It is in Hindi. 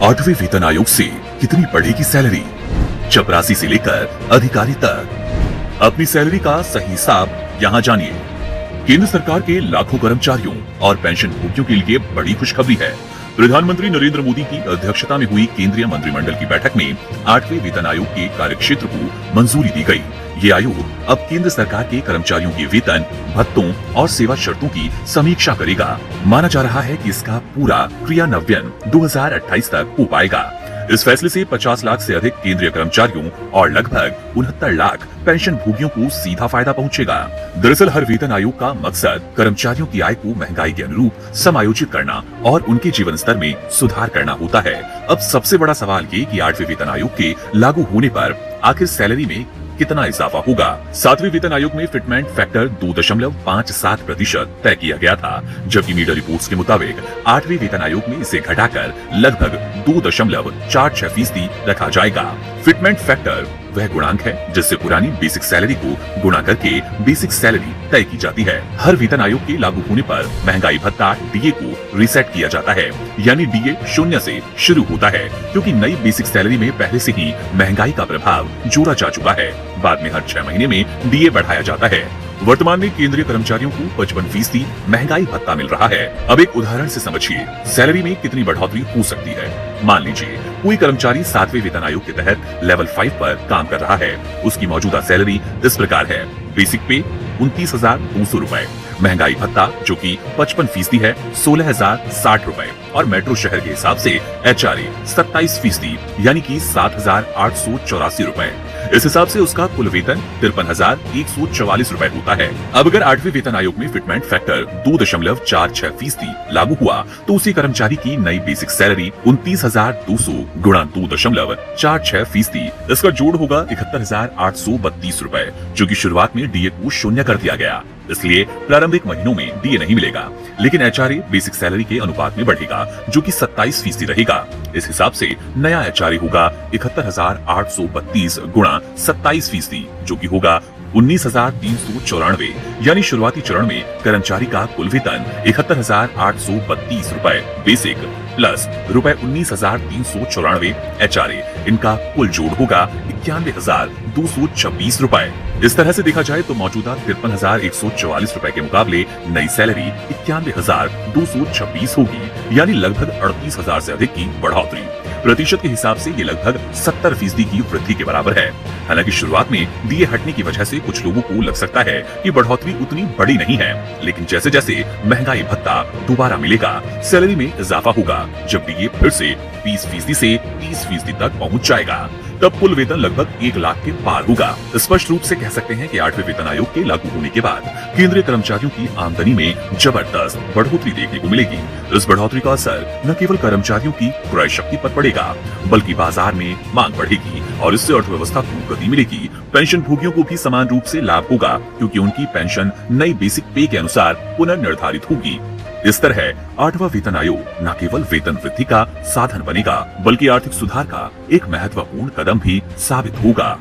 8वें वेतन आयोग से कितनी बढ़ेगी सैलरी? चपरासी से लेकर अधिकारी तक अपनी सैलरी का सही हिसाब यहाँ जानिए। केंद्र सरकार के लाखों कर्मचारियों और पेंशन भोगियों के लिए बड़ी खुशखबरी है। प्रधानमंत्री नरेंद्र मोदी की अध्यक्षता में हुई केंद्रीय मंत्रिमंडल की बैठक में 8वें वेतन आयोग के कार्यक्षेत्र को मंजूरी दी गई। ये आयोग अब केंद्र सरकार के कर्मचारियों के वेतन, भत्तों और सेवा शर्तों की समीक्षा करेगा। माना जा रहा है कि इसका पूरा क्रियान्वयन 2028 तक हो पाएगा। इस फैसले से 50 लाख से अधिक केंद्रीय कर्मचारियों और लगभग 69 लाख पेंशन भोगियों को सीधा फायदा पहुंचेगा। दरअसल हर वेतन आयोग का मकसद कर्मचारियों की आय को महंगाई के अनुरूप समायोजित करना और उनके जीवन स्तर में सुधार करना होता है। अब सबसे बड़ा सवाल ये कि 8वें वेतन आयोग के लागू होने पर आखिर सैलरी में कितना इजाफा होगा। 7वें वेतन आयोग में फिटमेंट फैक्टर 2.57% तय किया गया था, जबकि मीडिया रिपोर्ट्स के मुताबिक 8वें वेतन आयोग में इसे घटाकर लगभग 2.46% रखा जाएगा। फिटमेंट फैक्टर वह गुणांक है जिससे पुरानी बेसिक सैलरी को गुणा करके बेसिक सैलरी तय की जाती है। हर वेतन आयोग के लागू होने पर महंगाई भत्ता डीए को रीसेट किया जाता है, यानी डीए 0 से शुरू होता है, क्योंकि नई बेसिक सैलरी में पहले से ही महंगाई का प्रभाव जोड़ा जा चुका है। बाद में हर 6 महीने में डीए बढ़ाया जाता है। वर्तमान में केंद्रीय कर्मचारियों को 55% महंगाई भत्ता मिल रहा है। अब एक उदाहरण से समझिए सैलरी में कितनी बढ़ोतरी हो सकती है। मान लीजिए कोई कर्मचारी 7वें वेतन आयोग के तहत लेवल 5 पर काम कर रहा है। उसकी मौजूदा सैलरी इस प्रकार है: बेसिक पे 29,200 रूपए, महंगाई भत्ता जो कि 55% है 16,060 रूपए, और मेट्रो शहर के हिसाब से HRA 27% यानी कि 7,884 रूपए। इस हिसाब से उसका कुल वेतन 53,144 रूपए होता है। अब अगर 8वें वेतन आयोग में फिटमेंट फैक्टर 2.46% लागू हुआ तो उसी कर्मचारी की नई बेसिक सैलरी 29,200 गुणा 2.46%, इसका जोड़ होगा 71,832 रूपए, जो कि शुरुआत में डीए को 0 कर दिया गया। इसलिए प्रारंभिक महीनों में डीए नहीं मिलेगा, लेकिन HRA बेसिक सैलरी के अनुपात में बढ़ेगा, जो कि 27% रहेगा। इस हिसाब से नया HRA होगा 71,832 गुणा 27%, जो कि होगा 19,394, यानी शुरुआती चरण में कर्मचारी का कुल वेतन 71,832 रूपए बेसिक प्लस रूपए 19,394 HRA, इनका कुल जोड़ होगा 91,226 रूपए। इस तरह से देखा जाए तो मौजूदा 53,144 रूपए के मुकाबले नई सैलरी 91,226 होगी, यानी लगभग 38,000 से अधिक की बढ़ोतरी। प्रतिशत के हिसाब से ये लगभग 70% की वृद्धि के बराबर है। हालांकि शुरुआत में डीए हटने की वजह से कुछ लोगों को लग सकता है कि बढ़ोतरी उतनी बड़ी नहीं है, लेकिन जैसे जैसे महंगाई भत्ता दोबारा मिलेगा, सैलरी में इजाफा होगा। जब डीए फिर से 20% से 30% तक पहुंच जाएगा, तब कुल वेतन लगभग 1 लाख के पार होगा। स्पष्ट रूप से कह सकते हैं कि 8वें वेतन आयोग के लागू होने के बाद केंद्रीय कर्मचारियों की आमदनी में जबरदस्त बढ़ोतरी देखने को मिलेगी। इस बढ़ोतरी का असर न केवल कर्मचारियों की क्रय शक्ति पर पड़ेगा, बल्कि बाजार में मांग बढ़ेगी और इससे अर्थव्यवस्था को गति मिलेगी। पेंशन भोगियों को भी समान रूप से लाभ होगा, क्योंकि उनकी पेंशन नई बेसिक पे के अनुसार पुनर्निर्धारित होगी। इस तरह 8वां वेतन आयोग न केवल वेतन वृद्धि का साधन बनेगा, बल्कि आर्थिक सुधार का एक महत्वपूर्ण कदम भी साबित होगा।